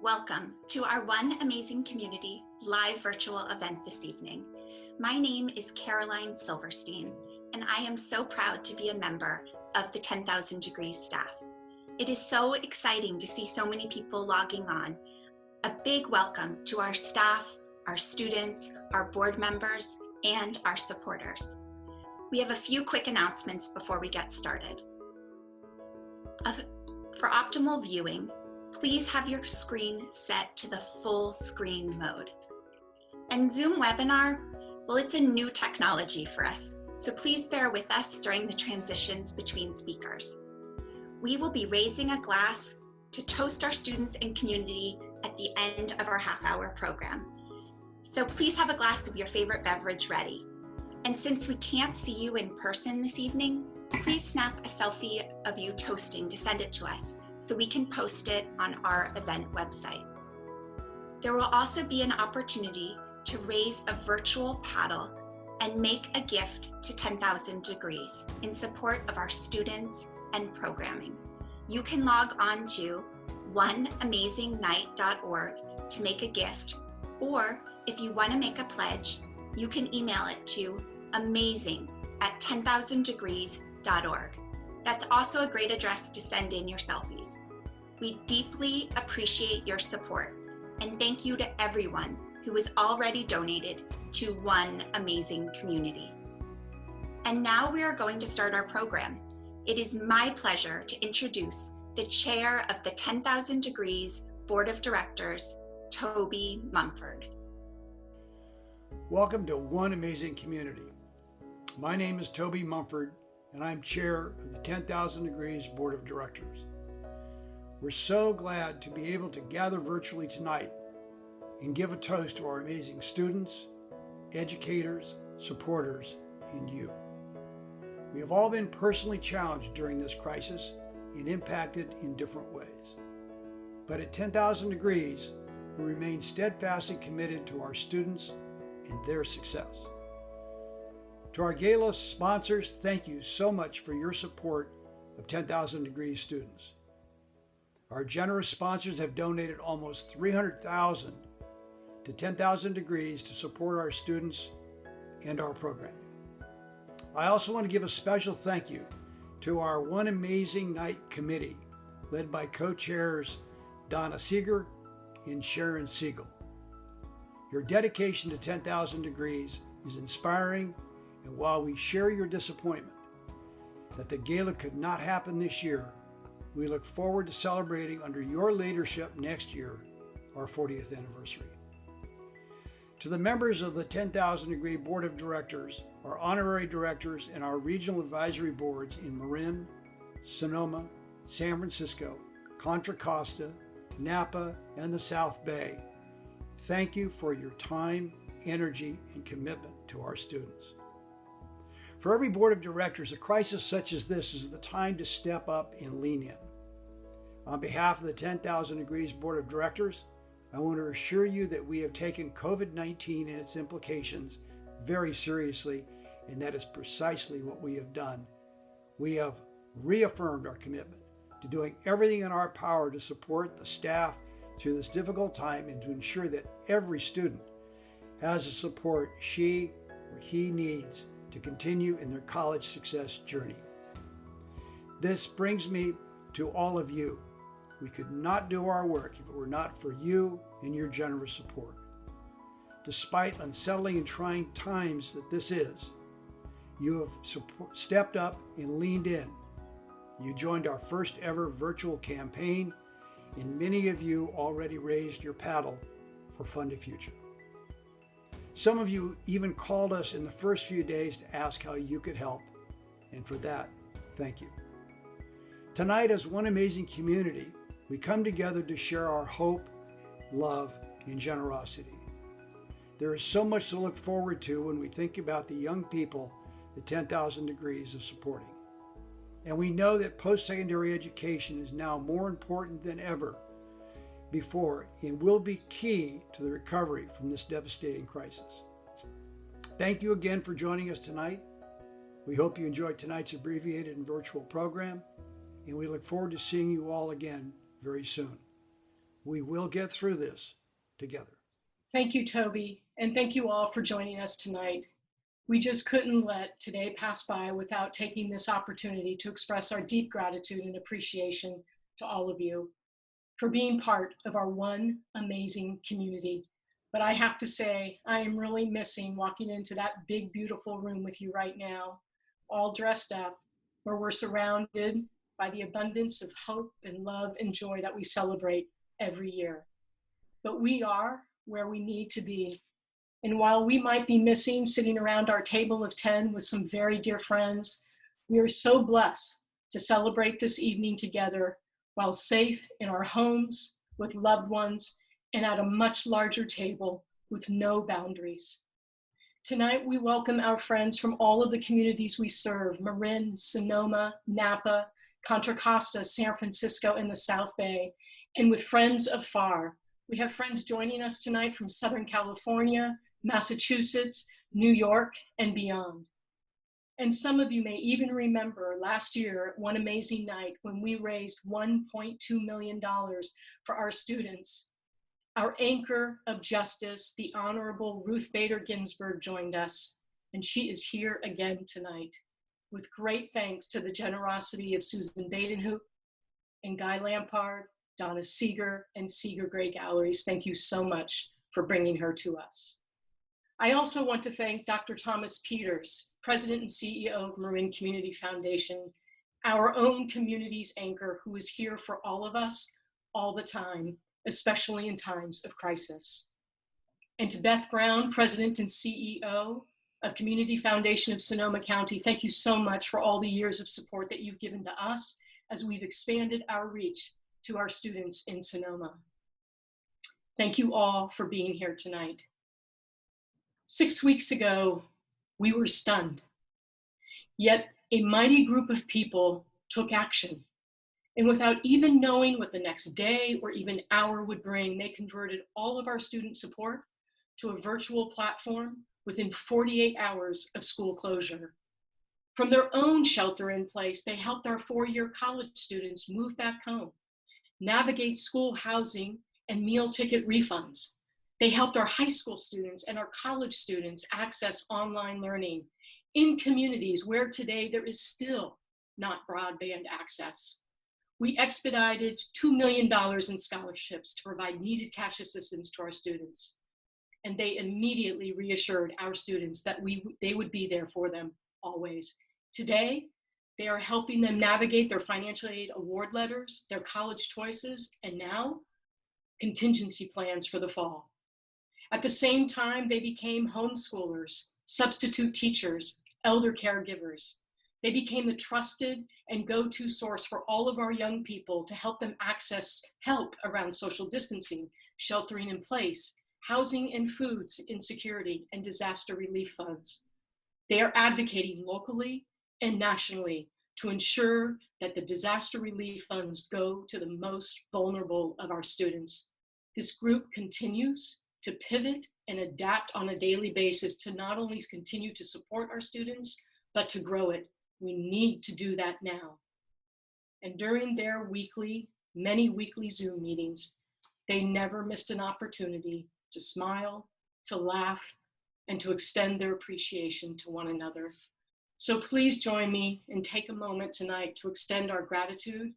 Welcome to our One Amazing Community live virtual event this evening. My name is Caroline Silverstein, and I am so proud to be a member of the 10,000 Degrees staff. It is so exciting to see so many people logging on. A big welcome to our staff, our students, our board members, and our supporters. We have a few quick announcements before we get started. For optimal viewing, please have your screen set to the full screen mode. And Zoom webinar, well, it's a new technology for us, so please bear with us during the transitions between speakers. We will be raising a glass to toast our students and community at the end of our half-hour program. So please have a glass of your favorite beverage ready. And since we can't see you in person this evening, please snap a selfie of you toasting to send it to us so we can post it on our event website. There will also be an opportunity to raise a virtual paddle and make a gift to 10,000 Degrees in support of our students and programming. You can log on to oneamazingnight.org to make a gift, or if you want to make a pledge, you can email it to amazing@10,000degrees.org. That's also a great address to send in your selfies. We deeply appreciate your support, and thank you to everyone who has already donated to One Amazing Community. And now we are going to start our program. It is my pleasure to introduce the chair of the 10,000 Degrees Board of Directors, Toby Mumford. Welcome to One Amazing Community. My name is Toby Mumford, and I'm chair of the 10,000 Degrees Board of Directors. We're so glad to be able to gather virtually tonight and give a toast to our amazing students, educators, supporters, and you. We have all been personally challenged during this crisis and impacted in different ways. But at 10,000 Degrees, we remain steadfastly committed to our students and their success. To our gala sponsors, thank you so much for your support of 10,000 Degrees students. Our generous sponsors have donated almost $300,000 to 10,000 Degrees to support our students and our programming. I also want to give a special thank you to our One Amazing Night Committee, led by co-chairs Donna Seeger and Sharon Siegel. Your dedication to 10,000 Degrees is inspiring, and while we share your disappointment that the gala could not happen this year, we look forward to celebrating under your leadership next year, our 40th anniversary. To the members of the 10,000 Degree Board of Directors, our honorary directors, and our regional advisory boards in Marin, Sonoma, San Francisco, Contra Costa, Napa, and the South Bay, thank you for your time, energy, and commitment to our students. For every board of directors, a crisis such as this is the time to step up and lean in. On behalf of the 10,000 Degrees Board of Directors, I want to assure you that we have taken COVID-19 and its implications very seriously, and that is precisely what we have done. We have reaffirmed our commitment to doing everything in our power to support the staff through this difficult time and to ensure that every student has the support she or he needs to continue in their college success journey. This brings me to all of you. We could not do our work if it were not for you and your generous support. Despite unsettling and trying times that this is, you have stepped up and leaned in. You joined our first ever virtual campaign, and many of you already raised your paddle for Fund a Future. Some of you even called us in the first few days to ask how you could help, and for that, thank you. Tonight, as One Amazing Community, we come together to share our hope, love, and generosity. There is so much to look forward to when we think about the young people the 10,000 Degrees is supporting. And we know that post-secondary education is now more important than ever before and will be key to the recovery from this devastating crisis. Thank you again for joining us tonight. We hope you enjoyed tonight's abbreviated and virtual program, and we look forward to seeing you all again very soon. We will get through this together. Thank you, Toby, and thank you all for joining us tonight. We just couldn't let today pass by without taking this opportunity to express our deep gratitude and appreciation to all of you for being part of our one amazing community. But I have to say, I am really missing walking into that big, beautiful room with you right now, all dressed up, where we're surrounded by the abundance of hope and love and joy that we celebrate every year. But we are where we need to be. And while we might be missing sitting around our table of 10 with some very dear friends, we are so blessed to celebrate this evening together while safe in our homes with loved ones and at a much larger table with no boundaries. Tonight, we welcome our friends from all of the communities we serve: Marin, Sonoma, Napa, Contra Costa, San Francisco, and the South Bay, and with friends afar. We have friends joining us tonight from Southern California, Massachusetts, New York, and beyond. And some of you may even remember last year, one amazing night when we raised $1.2 million for our students. Our anchor of justice, the Honorable Ruth Bader Ginsburg, joined us, and she is here again tonight. With great thanks to the generosity of Susan Badenhoop and Guy Lampard, Donna Seeger, and Seeger Gray Galleries. Thank you so much for bringing her to us. I also want to thank Dr. Thomas Peters, President and CEO of Marin Community Foundation, our own community's anchor, who is here for all of us all the time, especially in times of crisis. And to Beth Brown, President and CEO of Community Foundation of Sonoma County, thank you so much for all the years of support that you've given to us as we've expanded our reach to our students in Sonoma. Thank you all for being here tonight. 6 weeks ago, we were stunned. Yet a mighty group of people took action. And without even knowing what the next day or even hour would bring, they converted all of our student support to a virtual platform within 48 hours of school closure. From their own shelter in place, they helped our four-year college students move back home, navigate school housing and meal ticket refunds. They helped our high school students and our college students access online learning in communities where today there is still not broadband access. We expedited $2 million in scholarships to provide needed cash assistance to our students. And they immediately reassured our students that they would be there for them always. Today, they are helping them navigate their financial aid award letters, their college choices, and now contingency plans for the fall. At the same time, they became homeschoolers, substitute teachers, elder caregivers. They became the trusted and go-to source for all of our young people to help them access help around social distancing, sheltering in place, housing and foods insecurity, and disaster relief funds. They are advocating locally and nationally to ensure that the disaster relief funds go to the most vulnerable of our students. This group continues to pivot and adapt on a daily basis to not only continue to support our students, but to grow it. We need to do that now. And during their many weekly Zoom meetings, they never missed an opportunity to smile, to laugh, and to extend their appreciation to one another. So please join me and take a moment tonight to extend our gratitude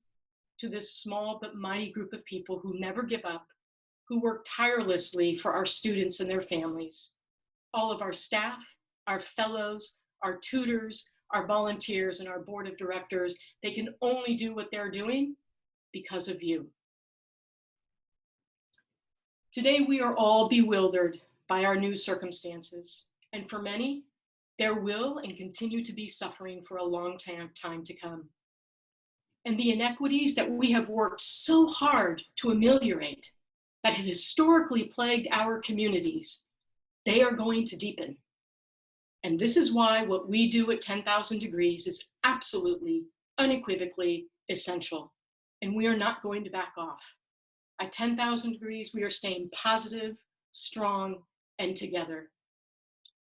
to this small but mighty group of people who never give up, who work tirelessly for our students and their families. All of our staff, our fellows, our tutors, our volunteers, and our board of directors, they can only do what they're doing because of you. Today, we are all bewildered by our new circumstances, and for many, there will and continue to be suffering for a long time to come. And the inequities that we have worked so hard to ameliorate, that have historically plagued our communities, they are going to deepen. And this is why what we do at 10,000 Degrees is absolutely, unequivocally essential. And we are not going to back off. At 10,000 Degrees, we are staying positive, strong, and together.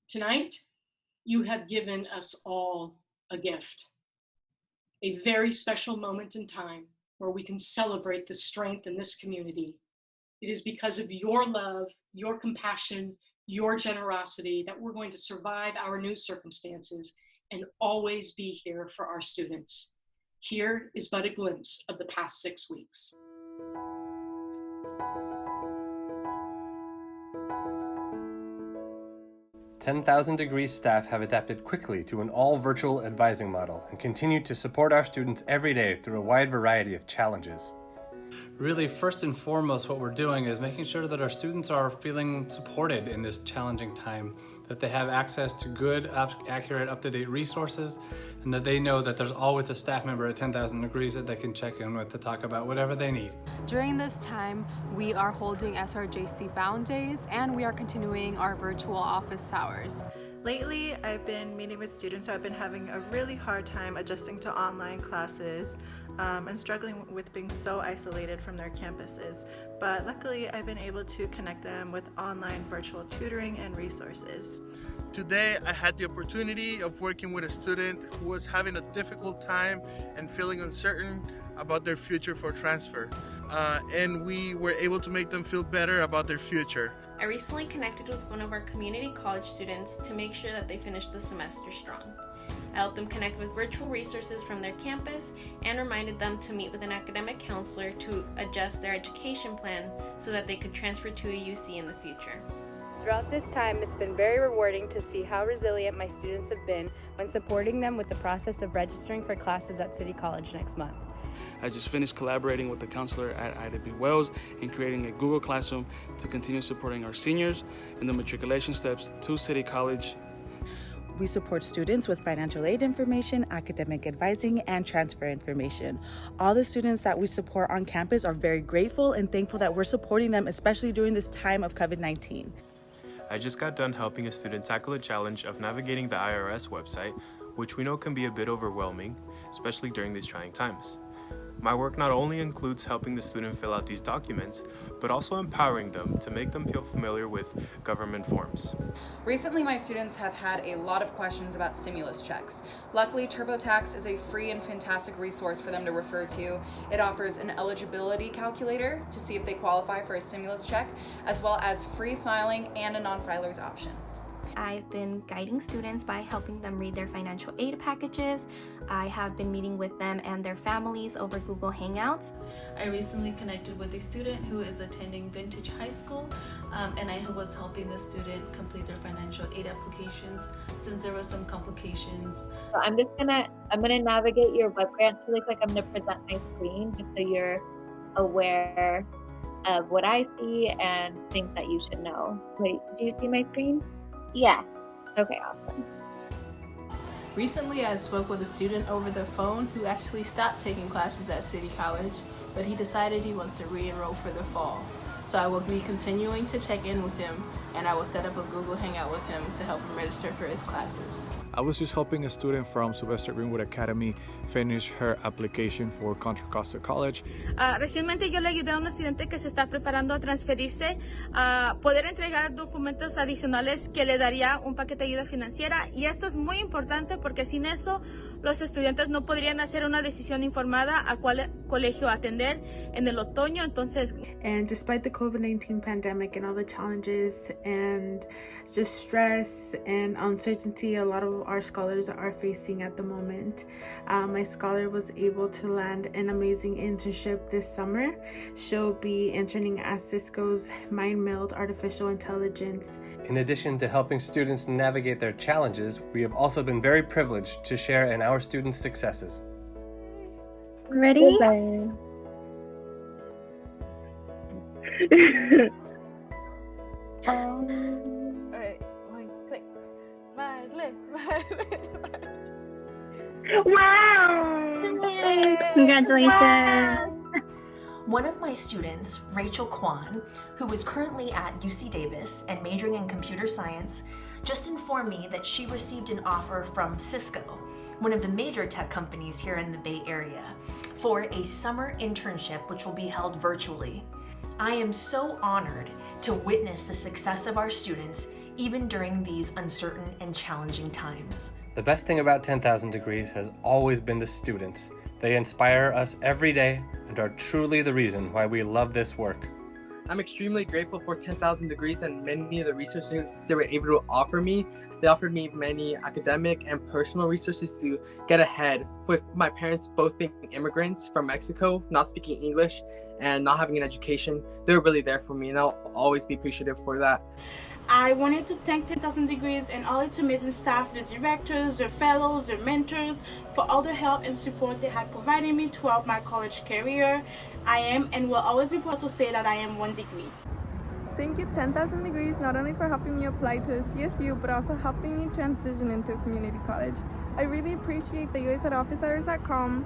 Tonight, you have given us all a gift, a very special moment in time where we can celebrate the strength in this community It is because of your love, your compassion, your generosity that we're going to survive our new circumstances and always be here for our students. Here is but a glimpse of the past 6 weeks. "10,000 Degrees staff have adapted quickly to an all-virtual advising model and continue to support our students every day through a wide variety of challenges." Really, first and foremost, what we're doing is making sure that our students are feeling supported in this challenging time, that they have access to good, accurate, up-to-date resources, and that they know that there's always a staff member at 10,000 Degrees that they can check in with to talk about whatever they need. During this time, we are holding SRJC Bound Days, and we are continuing our virtual office hours. Lately, I've been meeting with students who have been having a really hard time adjusting to online classes and struggling with being so isolated from their campuses. But luckily, I've been able to connect them with online virtual tutoring and resources. Today, I had the opportunity of working with a student who was having a difficult time and feeling uncertain about their future for transfer. And we were able to make them feel better about their future. I recently connected with one of our community college students to make sure that they finished the semester strong. I helped them connect with virtual resources from their campus and reminded them to meet with an academic counselor to adjust their education plan so that they could transfer to a UC in the future. Throughout this time, it's been very rewarding to see how resilient my students have been when supporting them with the process of registering for classes at City College next month. I just finished collaborating with the counselor at Ida B. Wells in creating a Google Classroom to continue supporting our seniors in the matriculation steps to City College. We support students with financial aid information, academic advising, and transfer information. All the students that we support on campus are very grateful and thankful that we're supporting them, especially during this time of COVID-19. I just got done helping a student tackle the challenge of navigating the IRS website, which we know can be a bit overwhelming, especially during these trying times. My work not only includes helping the student fill out these documents, but also empowering them to make them feel familiar with government forms. Recently, my students have had a lot of questions about stimulus checks. Luckily, TurboTax is a free and fantastic resource for them to refer to. It offers an eligibility calculator to see if they qualify for a stimulus check, as well as free filing and a non-filer's option. I've been guiding students by helping them read their financial aid packages. I have been meeting with them and their families over Google Hangouts. I recently connected with a student who is attending Vintage High School, and I was helping the student complete their financial aid applications since there was some complications. So I'm gonna navigate your web grants really quick. I'm gonna present my screen just so you're aware of what I see and things that you should know. Wait, do you see my screen? Yeah. Okay, awesome. Recently, I spoke with a student over the phone who actually stopped taking classes at City College, but he decided he wants to re-enroll for the fall. So I will be continuing to check in with him, and I will set up a Google Hangout with him to help him register for his classes. I was just helping a student from Sylvester Greenwood Academy finish her application for Contra Costa College. Recientemente yo le ayudé a un estudiante que se está preparando a transferirse a poder entregar documentos adicionales que le daría un paquete de ayuda financiera, y esto es muy importante porque sin eso los estudiantes no podrían hacer una decisión informada a cuál colegio atender en el otoño. Entonces, and despite the COVID-19 pandemic and all the challenges and just stress and uncertainty a lot of our scholars are facing at the moment, my scholar was able to land an amazing internship this summer. She'll be interning at Cisco's mind-meld artificial intelligence. In addition to helping students navigate their challenges, we have also been very privileged to share in our students' successes. Ready? Alright, one click. My lip. Wow! Yay! Congratulations! One of my students, Rachel Kwan, who is currently at UC Davis and majoring in computer science, just informed me that she received an offer from Cisco, one of the major tech companies here in the Bay Area, for a summer internship which will be held virtually. I am so honored to witness the success of our students even during these uncertain and challenging times. The best thing about 10,000 Degrees has always been the students. They inspire us every day and are truly the reason why we love this work. I'm extremely grateful for 10,000 Degrees and many of the resources they were able to offer me. They offered me many academic and personal resources to get ahead. With my parents both being immigrants from Mexico, not speaking English, and not having an education, they were really there for me, and I'll always be appreciative for that. I wanted to thank 10,000 Degrees and all its amazing staff, the directors, the fellows, the mentors, for all the help and support they had provided me throughout my college career. I am and will always be proud to say that I am 1 degree. Thank you 10,000 Degrees not only for helping me apply to a CSU, but also helping me transition into a community college. I really appreciate that you guys had office hours at COM,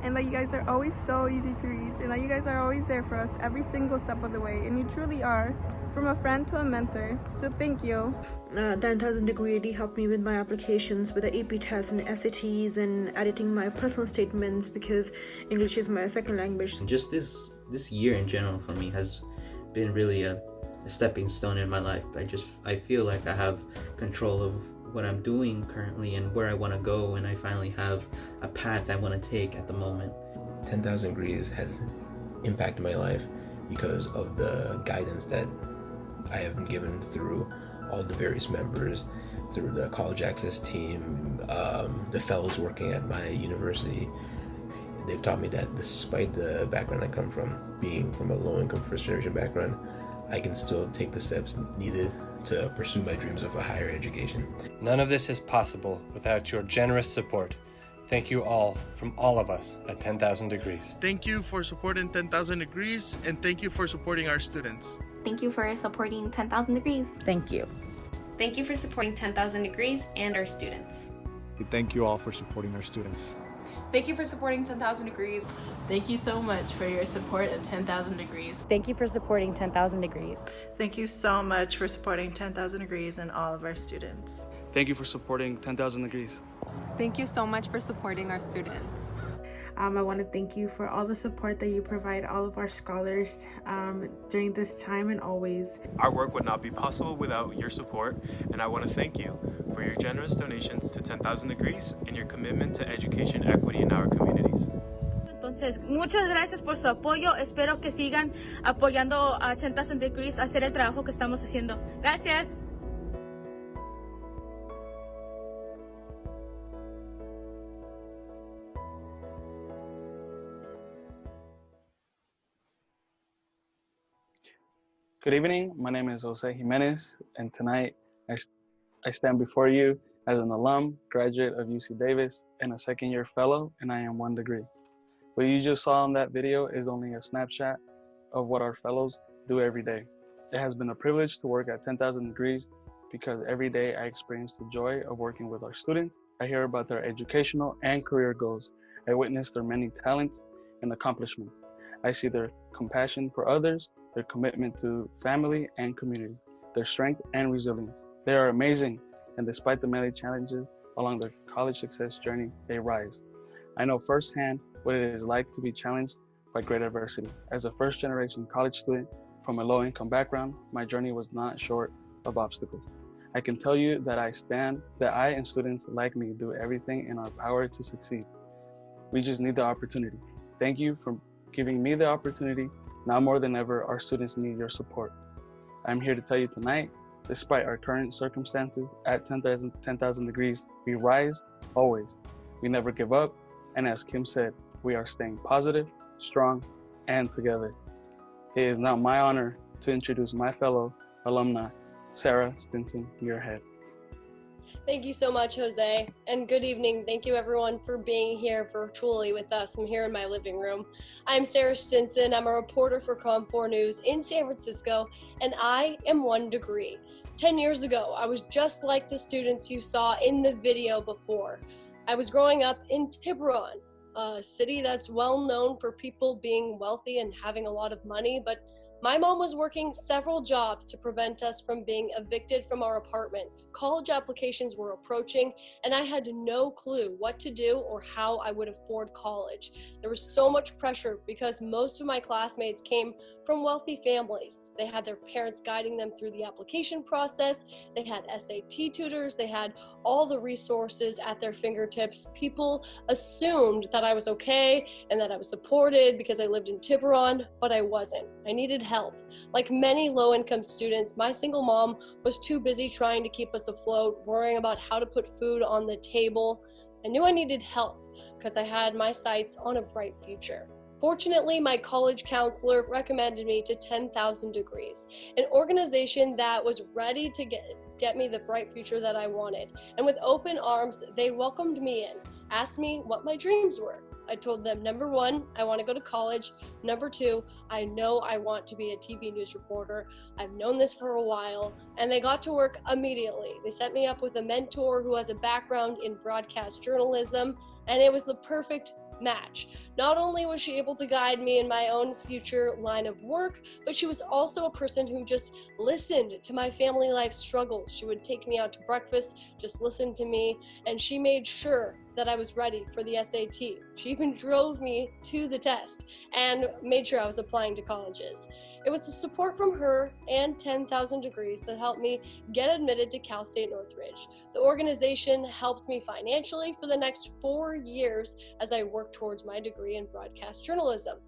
and that you guys are always so easy to reach, and that you guys are always there for us every single step of the way, and you truly are, from a friend to a mentor, so thank you. 10,000 Degree really helped me with my applications, with the AP tests and SATs, and editing my personal statements because English is my second language. Just this year in general for me has been really a stepping stone in my life. I feel like I have control of what I'm doing currently and where I want to go, and I finally have a path I want to take at the moment. 10,000 Degrees has impacted my life because of the guidance that I have been given through all the various members, through the college access team, the fellows working at my university. They've taught me that despite the background I come from, being from a low-income first-generation background, I can still take the steps needed to pursue my dreams of a higher education. None of this is possible without your generous support. Thank you all from all of us at 10,000 Degrees. Thank you for supporting 10,000 Degrees, and thank you for supporting our students. Thank you for supporting 10,000 Degrees. Thank you. Thank you for supporting 10,000 Degrees and our students. Thank you all for supporting our students. Thank you for supporting 10,000 Degrees. Thank you so much for your support of 10,000 Degrees. Thank you for supporting 10,000 Degrees. Thank you so much for supporting 10,000 Degrees and all of our students. Thank you for supporting 10,000 Degrees. Thank you so much for supporting our students. I want to thank you for all the support that you provide all of our scholars during this time and always. Our work would not be possible without your support, and I want to thank you for your generous donations to 10,000 Degrees and your commitment to education equity in our communities. Entonces, muchas gracias por su apoyo. Espero que sigan apoyando a 10,000 Degrees a hacer el trabajo que estamos haciendo. Gracias. Good evening, my name is Jose Jimenez, and tonight I stand before you as an alum, graduate of UC Davis, and a second-year fellow, and I am 1 degree. What you just saw in that video is only a snapshot of what our fellows do every day. It has been a privilege to work at 10,000 Degrees because every day I experience the joy of working with our students. I hear about their educational and career goals. I witness their many talents and accomplishments. I see their compassion for others, their commitment to family and community, their strength and resilience. They are amazing, and despite the many challenges along their college success journey, they rise. I know firsthand what it is like to be challenged by great adversity. As a first-generation college student from a low-income background, my journey was not short of obstacles. I can tell you that I and students like me do everything in our power to succeed. We just need the opportunity. Thank you for giving me the opportunity. Now more than ever, our students need your support. I'm here to tell you tonight, despite our current circumstances at 10,000 Degrees, we rise always. We never give up, and as Kim said, we are staying positive, strong, and together. It is now my honor to introduce my fellow alumni, Sarah Stinson, your head. Thank you so much, Jose, and good evening. Thank you everyone for being here virtually with us. I'm here in my living room. I'm Sarah Stinson. I'm a reporter for Com4 News in San Francisco, and I am 1 degree. 10 years ago, I was just like the students you saw in the video before. I was growing up in Tiburon, a city that's well known for people being wealthy and having a lot of money, but my mom was working several jobs to prevent us from being evicted from our apartment. College applications were approaching, and I had no clue what to do or how I would afford college. There was so much pressure because most of my classmates came from wealthy families. They had their parents guiding them through the application process. They had SAT tutors. They had all the resources at their fingertips. People assumed that I was okay and that I was supported because I lived in Tiburon, but I wasn't. I needed help. Like many low-income students, my single mom was too busy trying to keep us afloat, worrying about how to put food on the table. I knew I needed help because I had my sights on a bright future. Fortunately, my college counselor recommended me to 10,000 Degrees, an organization that was ready to get me the bright future that I wanted. And with open arms, they welcomed me in, asked me what my dreams were. I told them, number one, I want to go to college. Number two, I know I want to be a TV news reporter. I've known this for a while. And they got to work immediately. They set me up with a mentor who has a background in broadcast journalism, and it was the perfect match. Not only was she able to guide me in my own future line of work, but she was also a person who just listened to my family life struggles. She would take me out to breakfast, just listen to me, and she made sure that I was ready for the SAT. She even drove me to the test and made sure I was applying to colleges. It was the support from her and 10,000 Degrees that helped me get admitted to Cal State Northridge. The organization helped me financially for the next 4 years as I worked towards my degree in broadcast journalism.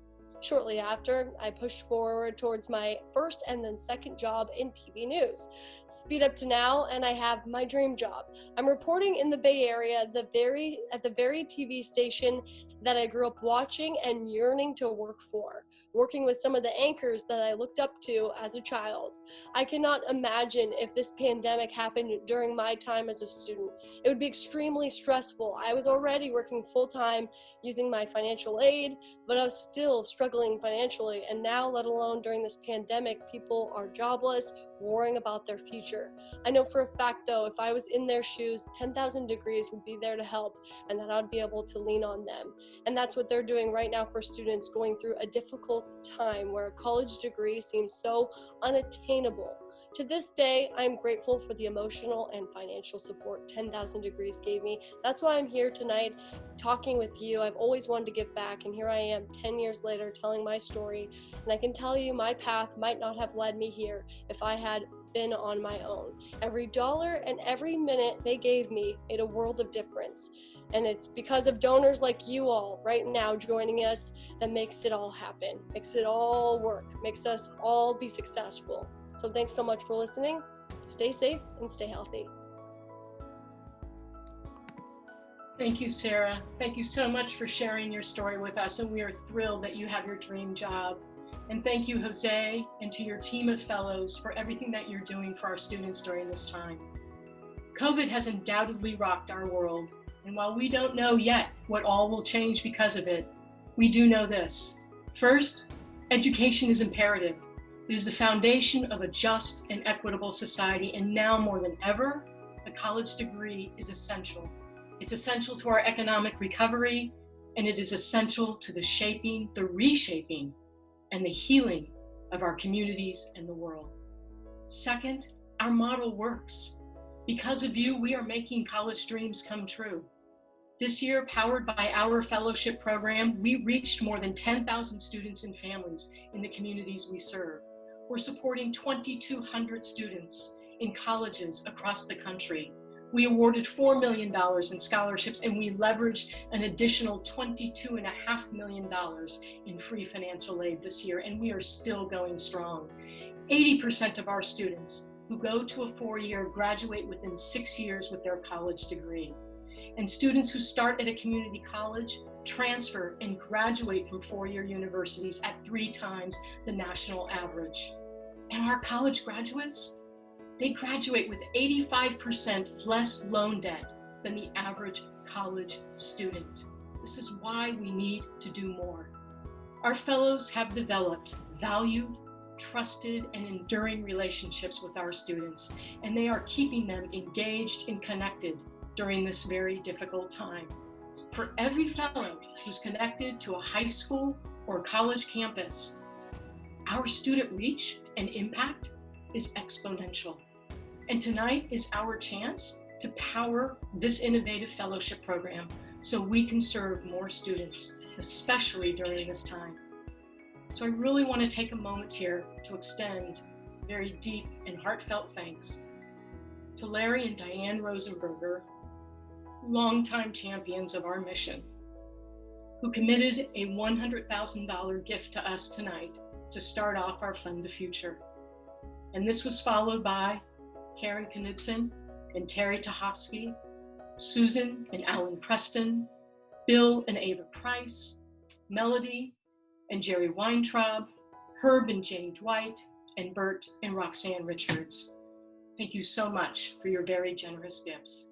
Shortly after, I pushed forward towards my first and then second job in TV news. Speed up to now, and I have my dream job. I'm reporting in the Bay Area at the very TV station that I grew up watching and yearning to work for, working with some of the anchors that I looked up to as a child. I cannot imagine if this pandemic happened during my time as a student. It would be extremely stressful. I was already working full-time using my financial aid, but I was still struggling financially, and now, let alone during this pandemic, people are jobless, worrying about their future. I know for a fact, though, if I was in their shoes, 10,000 Degrees would be there to help, and that I'd be able to lean on them. And that's what they're doing right now for students going through a difficult time where a college degree seems so unattainable. To this day, I'm grateful for the emotional and financial support 10,000 Degrees gave me. That's why I'm here tonight talking with you. I've always wanted to give back, and here I am 10 years later telling my story. And I can tell you my path might not have led me here if I had been on my own. Every dollar and every minute they gave me made a world of difference. And it's because of donors like you all right now joining us that makes it all happen, makes it all work, makes us all be successful. So thanks so much for listening. Stay safe and stay healthy. Thank you, Sarah. Thank you so much for sharing your story with us, and we are thrilled that you have your dream job. And thank you, Jose, and to your team of fellows for everything that you're doing for our students during this time. COVID has undoubtedly rocked our world, and while we don't know yet what all will change because of it, we do know this. First, education is imperative. It is the foundation of a just and equitable society, and now more than ever, the college degree is essential. It's essential to our economic recovery, and it is essential to the shaping, the reshaping, and the healing of our communities and the world. Second, our model works. Because of you, we are making college dreams come true. This year, powered by our fellowship program, we reached more than 10,000 students and families in the communities we serve. We're supporting 2,200 students in colleges across the country. We awarded $4 million in scholarships, and we leveraged an additional $22.5 million in free financial aid this year, and we are still going strong. 80% of our students who go to a 4-year graduate within 6 years with their college degree. And students who start at a community college transfer and graduate from 4-year universities at 3 times the national average. And our college graduates, they graduate with 85% less loan debt than the average college student. This is why we need to do more. Our fellows have developed valued, trusted, and enduring relationships with our students, and they are keeping them engaged and connected during this very difficult time. For every fellow who's connected to a high school or college campus, our student reach and impact is exponential. And tonight is our chance to power this innovative fellowship program so we can serve more students, especially during this time. So I really want to take a moment here to extend very deep and heartfelt thanks to Larry and Diane Rosenberger, longtime champions of our mission, who committed a $100,000 gift to us tonight to start off our Fund the Future. And this was followed by Karen Knudsen and Terry Tahofsky, Susan and Alan Preston, Bill and Ava Price, Melody and Jerry Weintraub, Herb and Jane Dwight, and Bert and Roxanne Richards. Thank you so much for your very generous gifts.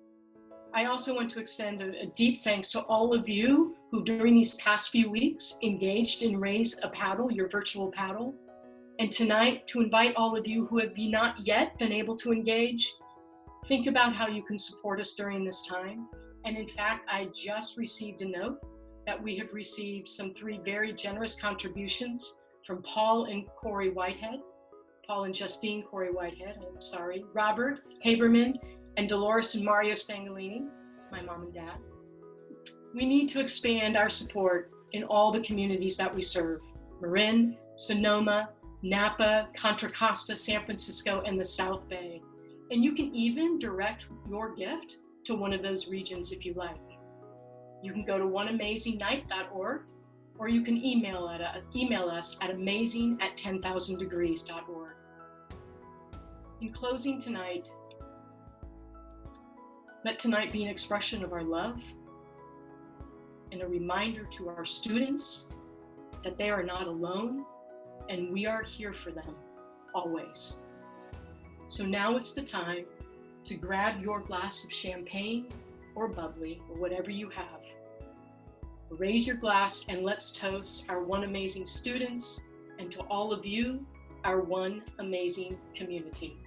I also want to extend a deep thanks to all of you who during these past few weeks engaged in Raise a Paddle, your virtual paddle. And tonight, to invite all of you who have not yet been able to engage, think about how you can support us during this time. And in fact, I just received a note that we have received some 3 very generous contributions from Paul and Corey Whitehead, Paul and Justine Corey Whitehead, I'm sorry, Robert Haberman, and Dolores and Mario Stangolini, my mom and dad. We need to expand our support in all the communities that we serve: Marin, Sonoma, Napa, Contra Costa, San Francisco, and the South Bay. And you can even direct your gift to one of those regions if you like. You can go to oneamazingnight.org, or you can email us at amazing@10,000degrees.org. In closing tonight, let tonight be an expression of our love and a reminder to our students that they are not alone and we are here for them always. So now it's the time to grab your glass of champagne or bubbly or whatever you have. Raise your glass and let's toast our One Amazing students and to all of you, our One Amazing community.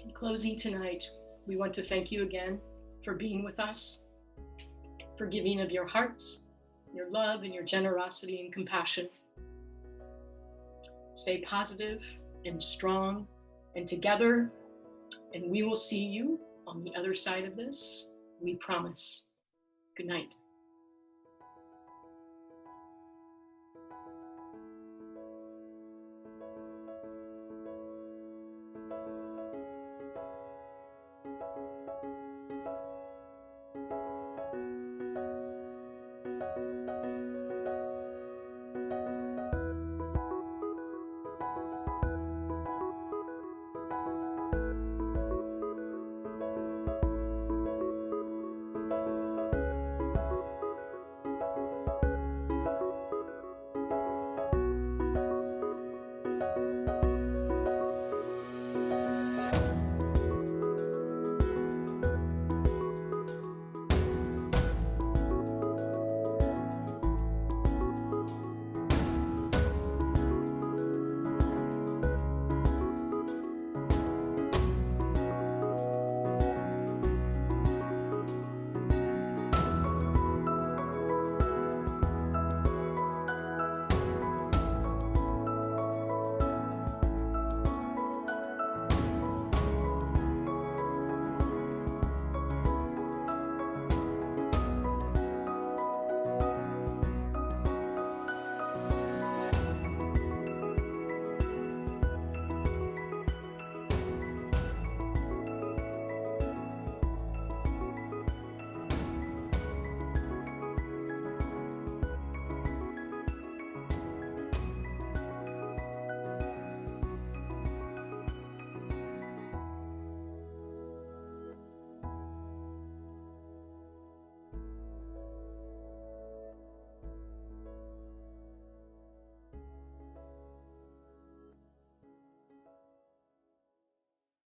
In closing tonight, we want to thank you again for being with us, for giving of your hearts, your love, and your generosity and compassion. Stay positive and strong and together, and we will see you on the other side of this. We promise. Good night.